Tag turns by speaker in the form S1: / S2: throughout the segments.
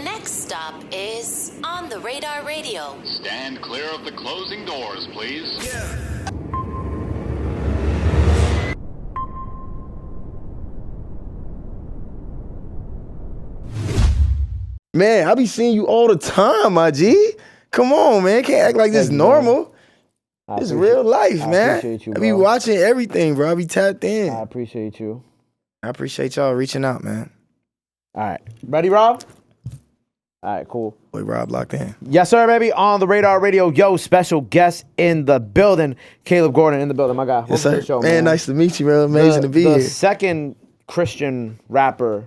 S1: next stop is On the Radar Radio.
S2: Stand clear of the closing doors, please.
S3: Man, I be seeing you all the time, my G. Come on, man. Can't act like this normal. It's real life, man.
S4: I appreciate you,
S3: I be
S4: bro.
S3: watching everything, bro. I be tapped in.
S4: I appreciate you.
S3: I appreciate y'all reaching out, man.
S4: All right. Ready, Rob? All right, cool.
S3: Boy, Rob locked in.
S4: Yes, sir, baby. On the Radar Radio. Yo, special guest in the building. Caleb Gordon in the building, my guy.
S3: Yes,
S4: Welcome to
S3: sir.
S4: the show,
S3: Man, nice to meet you, bro. Amazing to be
S4: the
S3: here.
S4: second Christian rapper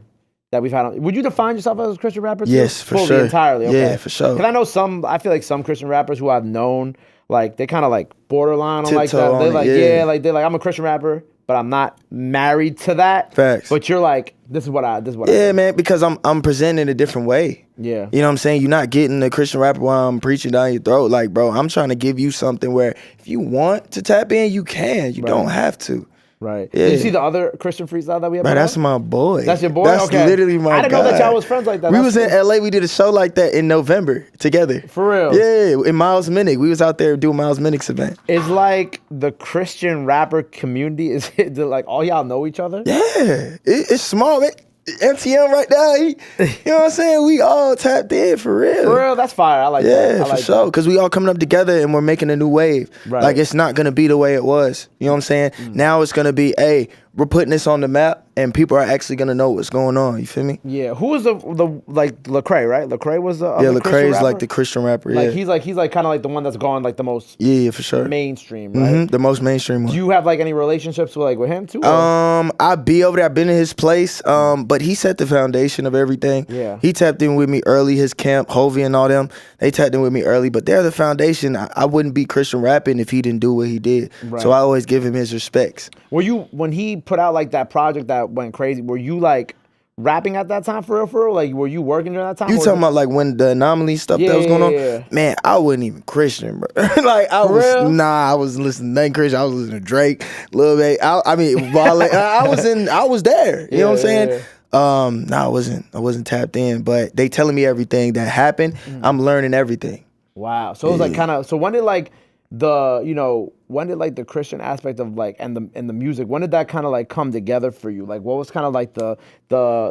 S4: that we've had on. Would you define yourself as a Christian rapper too?
S3: Yes, for
S4: Fully,
S3: sure.
S4: entirely, okay.
S3: Yeah, for sure.
S4: Because I know I feel like some Christian rappers who I've known, like, they kind of like borderline on like
S3: Tiptoe
S4: that. They're
S3: on
S4: like,
S3: it, yeah.
S4: they're like, I'm a Christian rapper, but I'm not married to that.
S3: Facts.
S4: But you're like, this is what I
S3: Yeah, man, because I'm presenting a different way.
S4: Yeah.
S3: You know what I'm saying? You're not getting a Christian rapper while I'm preaching down your throat. Like, bro, I'm trying to give you something where if you want to tap in, you can. You don't have to.
S4: Right.
S3: Yeah.
S4: Did you see the other Christian freestyle that we have?
S3: Bro,
S4: put
S3: that's
S4: out?
S3: my boy.
S4: That's your boy?
S3: That's
S4: Okay.
S3: literally my guy.
S4: I didn't know that y'all was friends like that.
S3: We
S4: That's
S3: was in LA. We did a show like that in November together.
S4: For real?
S3: Yeah, in Miles Minnick. We was out there doing Miles Minnick's event.
S4: It's like the Christian rapper community is like all y'all know each other.
S3: Yeah, it's small. MTM right now, you know what I'm saying? We all tapped in for real.
S4: For real, that's fire. I like that.
S3: Yeah,
S4: I like
S3: for sure.
S4: that.
S3: Because we all coming up together and we're making a new wave.
S4: Right.
S3: Like, it's not going to be the way it was. You know what I'm saying? Now it's going to be, hey, we're putting this on the map and people are actually going to know what's going on. You feel me?
S4: Yeah. Who was the like Lecrae, right? Lecrae was the
S3: Yeah,
S4: other Christian
S3: Lecrae is
S4: rapper?
S3: like the Christian rapper.
S4: Like
S3: Yeah,
S4: he's like kind of like the one that's gone like the most
S3: yeah, for sure.
S4: mainstream, right?
S3: The most mainstream one.
S4: Do you have like any relationships with him too? or-
S3: I be over there. I've been in his place. But he set the foundation of everything.
S4: Yeah.
S3: He tapped in with me early. His camp, Hovey and all them, they tapped in with me early. But they're the foundation. I wouldn't be Christian rapping if he didn't do what he did.
S4: Right.
S3: So I always give him his respects.
S4: Were you when he put out like that project that went crazy? Were you like rapping at that time for real? For real? Like were you working during that time?
S3: You
S4: or was
S3: talking
S4: it-
S3: about like when the anomaly stuff
S4: Yeah,
S3: that was going on?
S4: yeah.
S3: Man, I wasn't even Christian, bro. Like I
S4: For
S3: was
S4: real?
S3: I wasn't listening to nothing Christian. I was listening to Drake, Lil Baby. I mean, Wale. I was there. You know what I'm saying?
S4: Yeah.
S3: I wasn't tapped in, but they telling me everything that happened. I'm learning everything.
S4: Wow. So it was like kind of. So when did like the Christian aspect of like and the music, when did that kind of like come together for you? Like what was kind of like the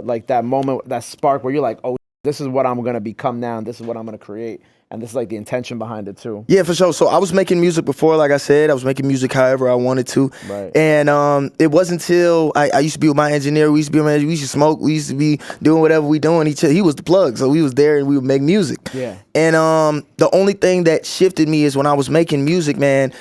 S4: like that moment, that spark where you're like, oh, this is what I'm gonna become now, and this is what I'm gonna create, and this is like the intention behind it too.
S3: Yeah, for sure. So I was making music before, like I said. I was making music however I wanted to.
S4: Right.
S3: And it wasn't until I used to be with my engineer. We used to smoke. We used to be doing whatever we doing. He was the plug, so we was there and we would make music.
S4: Yeah.
S3: And the only thing that shifted me is when I was making music, man,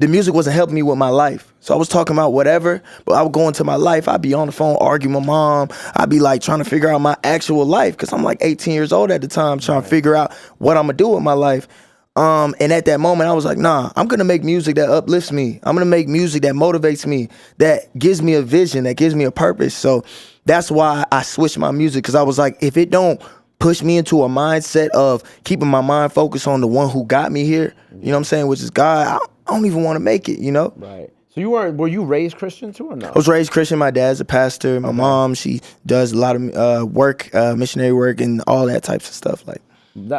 S3: the music wasn't helping me with my life. So I was talking about whatever, but I would go into my life. I'd be on the phone arguing with my mom. I'd be like trying to figure out my actual life because I'm like 18 years old at the time trying to figure out what I'm going to do with my life. And at that moment, I was like, nah, I'm going to make music that uplifts me. I'm going to make music that motivates me, that gives me a vision, that gives me a purpose. So that's why I switched my music because I was like, if it don't push me into a mindset of keeping my mind focused on the one who got me here, you know what I'm saying, which is God, I don't even want to make it, you know?
S4: Right. So were you raised Christian too or no?
S3: I was raised Christian. My dad's a pastor. My mom, she does a lot of work, missionary work and all that types of stuff. Like,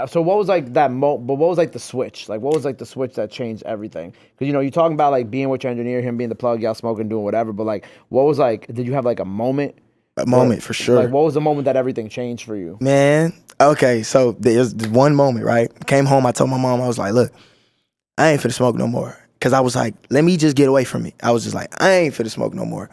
S4: So what was like that but what was like the switch? Like what was like the switch that changed everything? Because you're talking about like being with your engineer, him being the plug, y'all smoking, doing whatever. But like, what was like? Did you have like a moment?
S3: a moment for sure.
S4: Like what was the moment that everything changed for you?
S3: Man, okay, so there's one moment, right? Came home, I told my mom, I was like, look, I ain't finna smoke no more. Cause I was like, let me just get away from it. I was just like, I ain't finna smoke no more.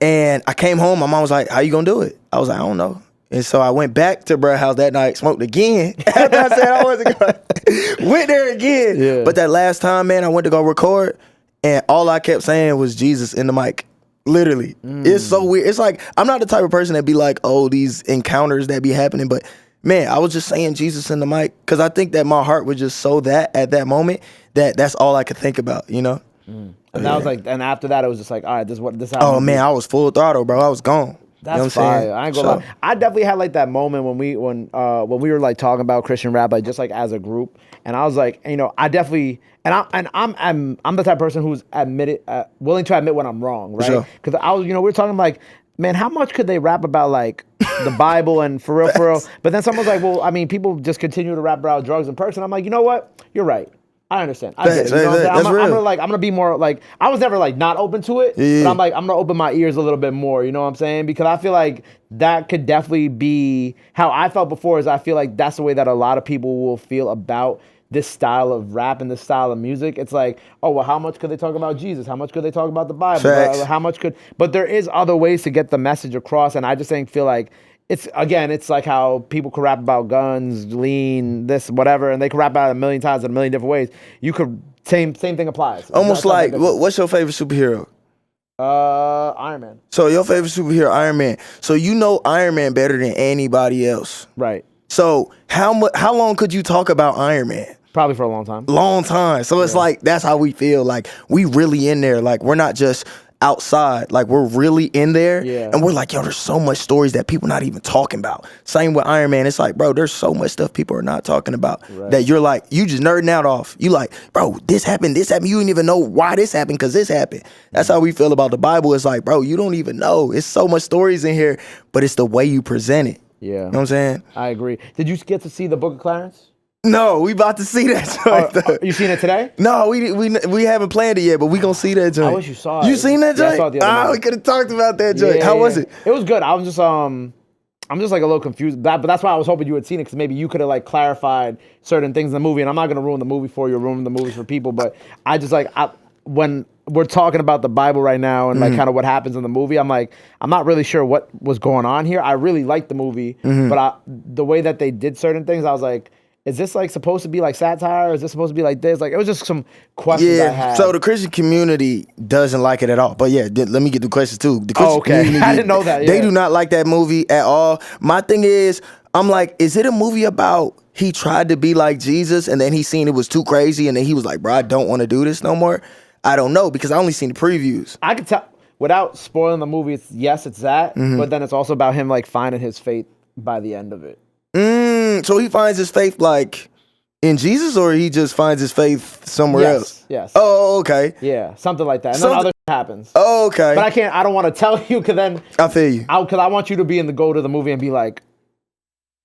S3: And I came home, my mom was like, how you gonna do it? I was like, I don't know. And so I went back to bruh's house that night, smoked again. After I said I wasn't going, went there again.
S4: Yeah.
S3: But that last time, man, I went to go record, and all I kept saying was Jesus in the mic. Literally. It's so weird. It's like, I'm not the type of person that be like, oh, these encounters that be happening, but man, I was just saying Jesus in the mic, because I think that my heart was just so that at that moment that that's all I could think about, you know?
S4: And that was like, and after that, it was just like, all right, this
S3: Oh
S4: happened.
S3: man, I was full throttle, bro. I was gone.
S4: That's
S3: you know what I'm
S4: fire.
S3: saying?
S4: I ain't gonna lie. I definitely had like that moment when we were like talking about Christian rap, like just like as a group, and I was like, I definitely, I'm the type of person who's willing to admit when I'm wrong, right?
S3: sure.
S4: Because I was, we were talking like man, how much could they rap about like the Bible and for real? But then someone's like, well, I mean, people just continue to rap about drugs and perks, and I'm like, you know what? You're right. I understand. I get it. You know what I'm saying? I'm gonna be more like, I was never like not open to it, but I'm like, I'm gonna open my ears a little bit more. You know what I'm saying? Because I feel like that could definitely be how I felt before. Is I feel like that's the way that a lot of people will feel about this style of rap and this style of music. It's like, oh, well, how much could they talk about Jesus? How much could they talk about the Bible? How much could? But there is other ways to get the message across, and I just feel like. It's like how people could rap about guns, lean, this, whatever, and they could rap about it a million times in a million different ways. You could same thing applies.
S3: Almost like what's your favorite superhero?
S4: Iron Man.
S3: So your favorite superhero, Iron Man. So you know Iron Man better than anybody else.
S4: Right.
S3: So how long could you talk about Iron Man?
S4: Probably for a long time.
S3: Long time. So it's like that's how we feel. Like we really in there. Like we're not just outside, like we're really in there, and we're like, yo, there's so much stories that people not even talking about. Same with Iron Man. It's like, bro, there's so much stuff people are not talking about that you're like, you just nerding out off. You like, bro, this happened. You didn't even know why this happened because this happened. That's how we feel about the Bible. It's like, bro, you don't even know. It's so much stories in here, but it's the way you present it.
S4: Yeah.
S3: You know what I'm saying?
S4: I agree. Did you get to see the Book of Clarence?
S3: No, we about to see that joint.
S4: You seen it today?
S3: No, we haven't planned it yet, but we gonna see that joint.
S4: I wish you saw it.
S3: You seen that joint?
S4: Yeah, I saw it the other night.
S3: We could have talked about that joint. How was it?
S4: It was good. I'm just like a little confused. But that's why I was hoping you had seen it, because maybe you could have like clarified certain things in the movie. And I'm not gonna ruin the movie for you or ruin the movies for people, but I just like when we're talking about the Bible right now and like kind of what happens in the movie, I'm like, I'm not really sure what was going on here. I really liked the movie, but the way that they did certain things, I was like, is this like supposed to be like satire? Is this supposed to be like this? Like, it was just some questions I had.
S3: So the Christian community doesn't like it at all. But yeah, let me get the questions too. The Christian
S4: community, I didn't know that.
S3: They do not like that movie at all. My thing is, I'm like, is it a movie about he tried to be like Jesus and then he seen it was too crazy and then he was like, bro, I don't want to do this no more? I don't know, because I only seen the previews.
S4: I could tell, without spoiling the movie, it's that, but then it's also about him like finding his faith by the end of it.
S3: So he finds his faith like in Jesus, or he just finds his faith somewhere else?
S4: Yes.
S3: Oh, okay.
S4: Yeah, something like that. And then other shit happens.
S3: Oh, okay.
S4: But I don't want to tell you, because then
S3: I feel you.
S4: Because I want you to be in the go to the movie and be like,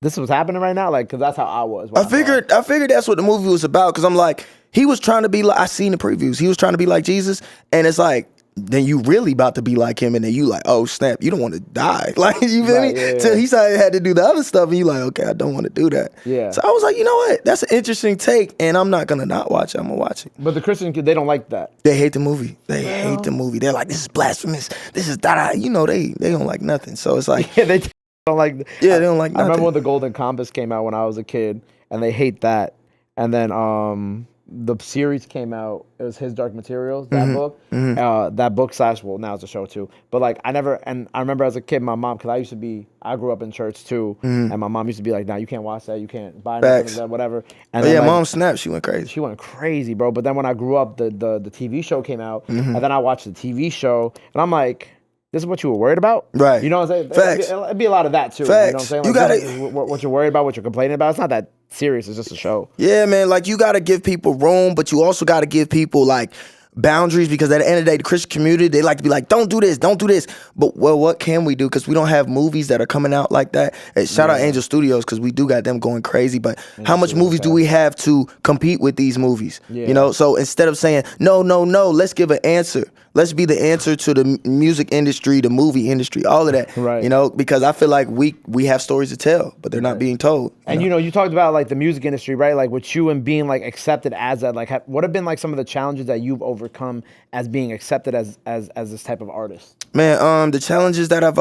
S4: this is what's happening right now? Like, because that's how I was.
S3: I figured that's what the movie was about, because I'm like, he was trying to be like, I seen the previews. He was trying to be like Jesus, and it's like, then you really about to be like him, and then you like, oh snap, you don't want to die. Like, you feel me? Till he started had to do the other stuff, and you like, okay, I don't want to do that.
S4: Yeah.
S3: So I was like, you know what? That's an interesting take, and I'm not gonna not watch it. I'm gonna watch it.
S4: But the Christian kid, they don't like that.
S3: They hate the movie. They hate the movie. They're like, this is blasphemous. This is da. You know, they don't like nothing. So it's like,
S4: they don't like.
S3: They don't like nothing.
S4: I remember when the Golden Compass came out when I was a kid, and they hate that. And then the series came out. It was His Dark Materials, that book. That book / well, now it's a show too. But like, I remember as a kid, my mom, because I grew up in church too, and my mom used to be like, nah, you can't watch that, you can't buy nothing, that, whatever. And then,
S3: mom snapped, she went crazy.
S4: She went crazy, bro. But then when I grew up, the TV show came out, and then I watched the TV show, and I'm like, this is what you were worried about?
S3: Right.
S4: You know what I'm saying?
S3: Facts.
S4: It'd be a lot of that too.
S3: Facts.
S4: You know what I'm saying? Like, what you're worried about, what you're complaining about, it's not that serious. It's just a show.
S3: Yeah, man. Like, you got to give people room, but you also got to give people like boundaries, because at the end of the day, the Christian community, they like to be like, don't do this, don't do this. But well, what can we do? Because we don't have movies that are coming out like that. Hey, shout out Angel Studios, because we do got them going crazy. But how much movies do we have to compete with these movies?
S4: Yeah.
S3: You know, so instead of saying no, let's give an answer. Let's be the answer to the music industry, the movie industry, all of that.
S4: Right.
S3: You know, because I feel like we have stories to tell, but they're not being told.
S4: And you know, you talked about like the music industry, right? Like with you and being like accepted as that. Like, what have been like some of the challenges that you've overcome as being accepted as this type of artist?
S3: Man, the challenges that I've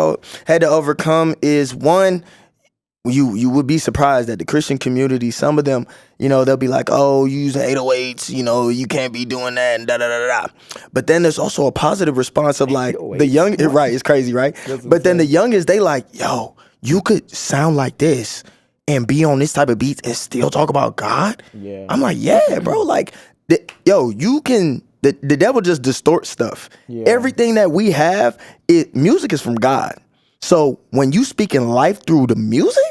S3: had to overcome is, one, you would be surprised that the Christian community, some of them, you know, they'll be like, oh, you using 808s, you know, you can't be doing that, and da-da-da-da. But then there's also a positive response of like, the young, right, it's crazy, right? But then the youngest, they like, yo, you could sound like this and be on this type of beats and still talk about God?
S4: Yeah.
S3: I'm like, yeah, bro, like, you can... The devil just distorts stuff. Yeah. Everything that we have, music is from God. So when you speak in life through the music,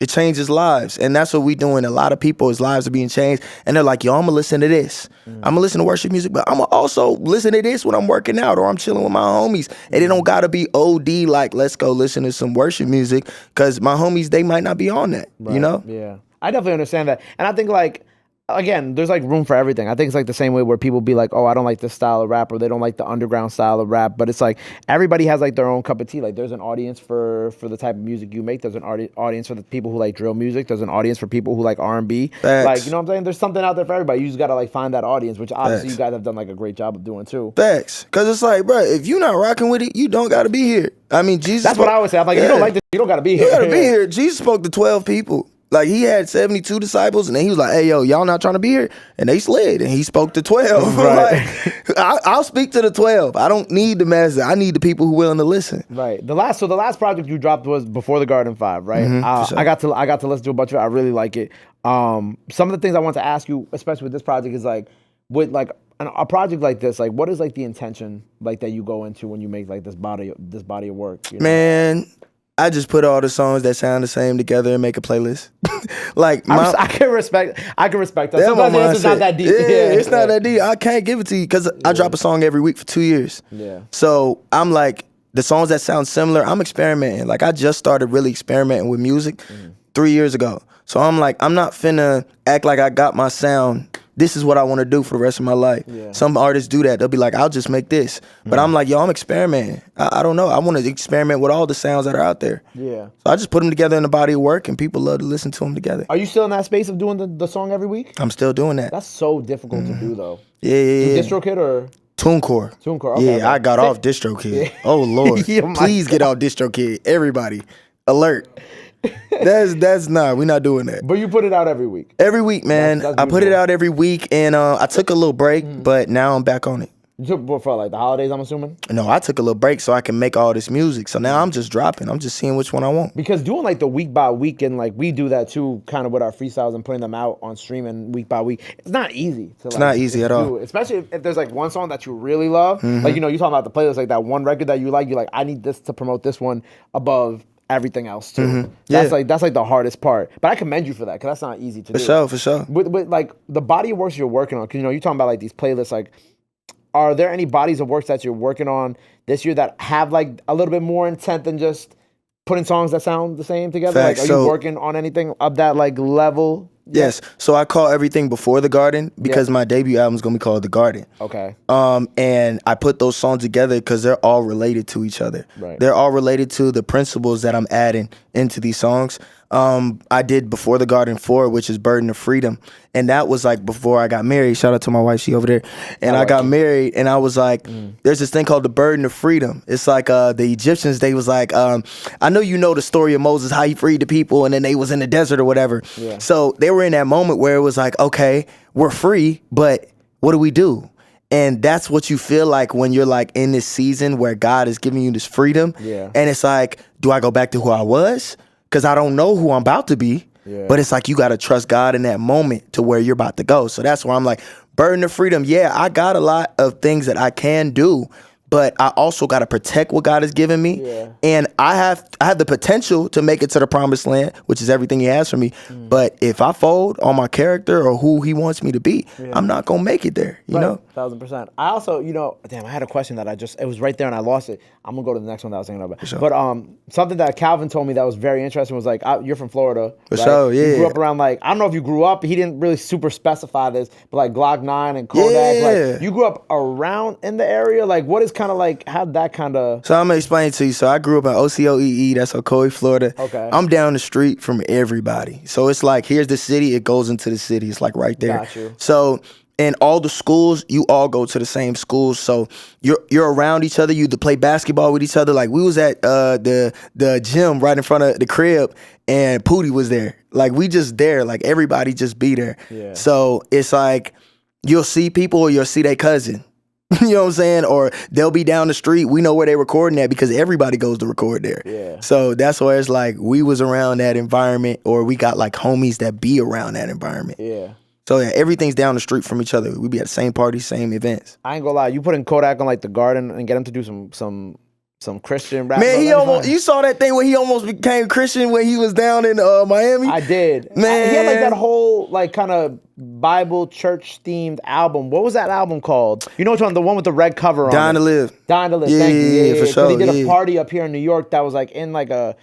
S3: It changes lives. And that's what we doing. A lot of people's lives are being changed. And they're like, yo, I'm going to listen to this. I'm going to listen to worship music, but I'm going to also listen to this when I'm working out or I'm chilling with my homies. And it don't got to be OD like, let's go listen to some worship music, because my homies, they might not be on that, you know?
S4: Yeah. I definitely understand that. And I think, like, again, there's like room for everything. I think it's like the same way where people be like, oh, I don't like this style of rap, or they don't like the underground style of rap. But it's like everybody has like their own cup of tea. Like there's an audience for the type of music you make. There's an audience for the people who like drill music. There's an audience for people who like R&B. Like, you know what I'm saying? There's something out there for everybody. You just gotta like find that audience, which obviously you guys have done like a great job of doing too.
S3: Facts. Because it's like, bro, if you're not rocking with it, you don't got to be here. I mean, Jesus.
S4: That's what I always say. I'm like, if you don't like this, you don't got to be here.
S3: You got to be here. Jesus spoke to 12 people. Like, he had 72 disciples, and then he was like, hey, yo, y'all not trying to be here? And they slid, and he spoke to 12.
S4: Right.
S3: Like, I'll speak to the 12. I don't need the masses. I need the people who willing to listen.
S4: Right. The last project you dropped was Before the Garden 5, right?
S3: Sure.
S4: I got to listen to a bunch of it. I really like it. Some of the things I want to ask you, especially with this project, is like, with like a project like this, like, what is like the intention like that you go into when you make like this body of work? You know?
S3: Man, I just put all the songs that sound the same together and make a playlist. Like,
S4: I can respect that. Sometimes it's not that deep.
S3: Yeah, it's not that deep. I can't give it to you because I drop a song every week for 2 years.
S4: Yeah.
S3: So I'm like, the songs that sound similar, I'm experimenting. Like, I just started really experimenting with music 3 years ago. So I'm like, I'm not finna act like I got my sound. This is what I want to do for the rest of my life. Yeah. Some artists do that. They'll be like, I'll just make this. But I'm like, yo, I'm experimenting. I don't know. I want to experiment with all the sounds that are out there.
S4: Yeah.
S3: So I just put them together in a body of work, and people love to listen to them together.
S4: Are you still in that space of doing the song every week?
S3: I'm still doing that.
S4: That's so difficult to do, though.
S3: Yeah.
S4: DistroKid or?
S3: TuneCore.
S4: TuneCore, okay.
S3: Yeah, I got off DistroKid. Oh, Lord. Please get off DistroKid. Everybody. Alert. That's not. We're not doing that.
S4: But you put it out every week.
S3: Every week, man.
S4: That's
S3: I put it out every week, and I took a little break, but now I'm back on it.
S4: You took for like the holidays, I'm assuming?
S3: No, I took a little break so I can make all this music. So now I'm just dropping. I'm just seeing which one I want.
S4: Because doing like the week by week, and like we do that too, kind of with our freestyles and putting them out on streaming week by week. It's not easy. It's
S3: not easy at all.
S4: Especially if there's like one song that you really love. Like, you know, you talking about the playlist, like that one record that you like. You're like, I need this to promote this one above everything else too. That's like the hardest part. But I commend you for that, because that's not easy to do.
S3: For sure.
S4: With like the body of works you're working on, because you know, you're talking about like these playlists, like, are there any bodies of works that you're working on this year that have like a little bit more intent than just putting songs that sound the same together?
S3: Facts.
S4: Like, are you working on anything of that like level?
S3: Yes. So I call everything Before the Garden because my debut album is gonna be called The Garden.
S4: Okay.
S3: And I put those songs together because they're all related to each other.
S4: Right.
S3: They're all related to the principles that I'm adding into these songs. I did Before the Garden 4, which is Burden of Freedom. And that was like before I got married. Shout out to my wife, she over there. And I got married, and I was like, there's this thing called the Burden of Freedom. It's like the Egyptians, they was like, I know you know the story of Moses, how he freed the people, and then they was in the desert or whatever. Yeah. So they were in that moment where it was like, okay, we're free, but what do we do? And that's what you feel like when you're like in this season where God is giving you this freedom. Yeah. And it's like, do I go back to who I was? Because I don't know who I'm about to be. Yeah. But it's like you got to trust God in that moment to where you're about to go. So that's where I'm like, burden of freedom. Yeah, I got a lot of things that I can do, but I also got to protect what God has given me. Yeah. And I have the potential to make it to the promised land, which is everything he has for me. But if I fold on my character or who he wants me to be, I'm not going to make it there, you know?
S4: 1,000%. I also, you know, damn, I had a question that it was right there and I lost it. I'm going to go to the next one that I was thinking about.
S3: Sure.
S4: But something that Calvin told me that was very interesting was like, you're from Florida.
S3: For
S4: right?
S3: sure, yeah.
S4: You grew up around like, I don't know if you grew up, he didn't really super specify this, but like Glock 9 and Kodak.
S3: Yeah.
S4: Like, you grew up around in the area? Like, what is kind of like, how that kind of...
S3: So I'm going to explain it to you. So I grew up in OCOEE, that's Ocoee, Florida.
S4: Okay.
S3: I'm down the street from everybody. So it's like, here's the city, it goes into the city. It's like right there.
S4: Got you.
S3: So in all the schools, you all go to the same schools. So you're around each other. You to play basketball with each other. Like we was at the gym right in front of the crib, and Pootie was there. Like we just there. Like everybody just be there. Yeah. So it's like you'll see people or you'll see their cousin. You know what I'm saying? Or they'll be down the street. We know where they're recording at because everybody goes to record there. Yeah. So that's where it's like we was around that environment, or we got like homies that be around that environment.
S4: Yeah.
S3: So yeah, everything's down the street from each other. We be at the same parties, same events.
S4: I ain't gonna lie, you put in Kodak on like the Garden and get him to do some some Christian rap.
S3: Man,
S4: Bro,
S3: he
S4: let me
S3: almost.
S4: find-
S3: You saw that thing where he almost became Christian when he was down in Miami.
S4: I did.
S3: Man,
S4: He had like that whole like kind of Bible church themed album. What was that album called? You know which one? The one with the red cover on it.
S3: Dying to Live.
S4: Dying to Live.
S3: Yeah,
S4: Thank you.
S3: yeah, for
S4: 'Cause
S3: sure,
S4: he did a
S3: yeah.
S4: party up here in New York that was like in like a,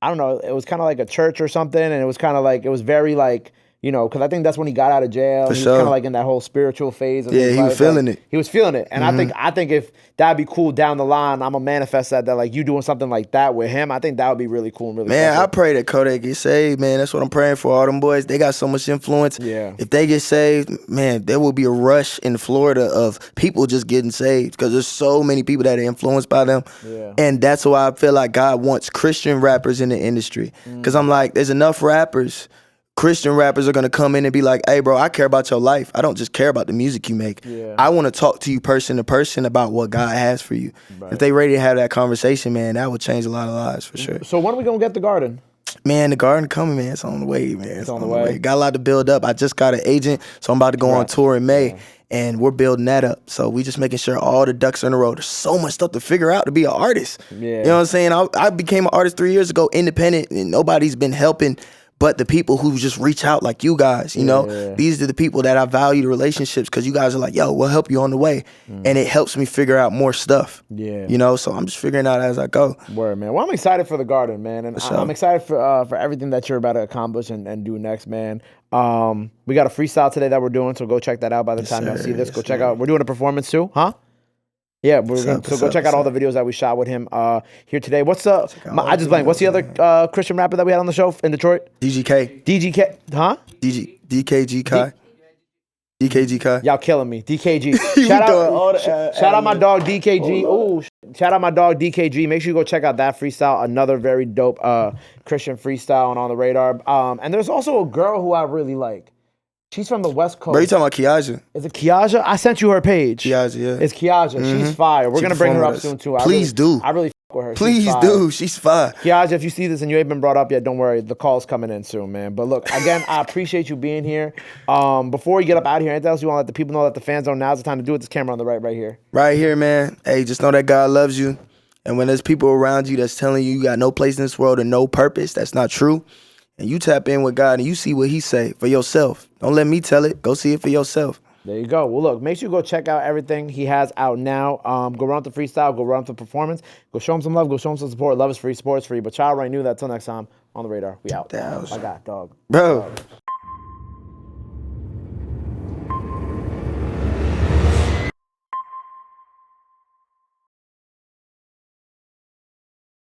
S4: I don't know. It was kind of like a church or something, and it was kind of like it was very like. You know, because I think that's when he got out of jail.
S3: For
S4: He was
S3: sure.
S4: kind of like in that whole spiritual phase. Of
S3: Yeah,
S4: his
S3: he was
S4: life.
S3: feeling
S4: Like,
S3: it.
S4: He was feeling it, and I think if that'd be cool down the line, I'm gonna manifest that like you doing something like that with him. I think that would be really cool and really.
S3: Man,
S4: special.
S3: I pray that Kodak get saved, man. That's what I'm praying for. All them boys, they got so much influence.
S4: Yeah.
S3: If they get saved, man, there will be a rush in Florida of people just getting saved because there's so many people that are influenced by them.
S4: Yeah.
S3: And that's why I feel like God wants Christian rappers in the industry. Because I'm like, there's enough rappers. Christian rappers are gonna come in and be like, hey bro, I care about your life. I don't just care about the music you make.
S4: Yeah.
S3: I wanna talk to you person to person about what God has for you.
S4: Right.
S3: If they ready to have that conversation, man, that would change a lot of lives for sure.
S4: So when are we gonna get the garden?
S3: Man, the garden coming, man. It's on the way, man. It's
S4: on the way.
S3: Got a lot to build up. I just got an agent, so I'm about to go on tour in May. And we're building that up. So we just making sure all the ducks are in a row. There's so much stuff to figure out to be an artist.
S4: Yeah.
S3: You know what I'm saying? I became an artist 3 years ago, independent, and nobody's been helping but the people who just reach out like you guys, you know?
S4: Yeah.
S3: These are the people that I value the relationships because you guys are like, yo, we'll help you on the way. And it helps me figure out more stuff.
S4: Yeah.
S3: You know, so I'm just figuring out as I go.
S4: Word, man. Well, I'm excited for the garden, man, and
S3: sure.
S4: I'm excited for everything that you're about to accomplish and do next, man. We got a freestyle today that we're doing, so go check that out. By the time y'all
S3: sir.
S4: see this,
S3: Yes,
S4: go check
S3: sir.
S4: out. We're doing a performance too, huh? Yeah, so go check out all the videos that we shot with him here today. What's I just blanked. What's the other Christian rapper that we had on the show in Detroit?
S3: DGK.
S4: DGK, huh?
S3: DKG Kai. DKG Kai.
S4: Y'all killing me. DKG.
S3: You
S4: Shout
S3: doing all
S4: out,
S3: the-
S4: shout out my dog DKG. Ooh, shout out my dog DKG. Make sure you go check out that freestyle. Another very dope Christian freestyle and on the radar. And there's also a girl who I really like. She's from the West Coast.
S3: Bro, you talking about Kiaja?
S4: Is it Kiaja? I sent you her page.
S3: Kiaja, yeah.
S4: It's Kiaja. She's fire. We're
S3: She
S4: gonna bring her
S3: performed
S4: up
S3: with us.
S4: soon too.
S3: Please do.
S4: I really fuck with her. She's
S3: Please
S4: fire.
S3: do. She's fire.
S4: Kiaja, if you see this and you ain't been brought up yet, don't worry. The call's coming in soon, man. But look, again, I appreciate you being here. Before we get up out of here, anything else you want to let the people know that the fans know now's the time to do it? This camera on the right here.
S3: Right here, man. Hey, just know that God loves you. And when there's people around you that's telling you you got no place in this world and no purpose, that's not true. And you tap in with God and you see what he say for yourself. Don't let me tell it. Go see it for yourself.
S4: There you go. Well, look, make sure you go check out everything he has out now. Go run the freestyle. Go run the performance. Go show him some love. Go show him some support. Love is free. Sports free. But y'all already knew that. Till next time, on the radar. We out.
S3: That was-
S4: I got dog.
S3: Bro.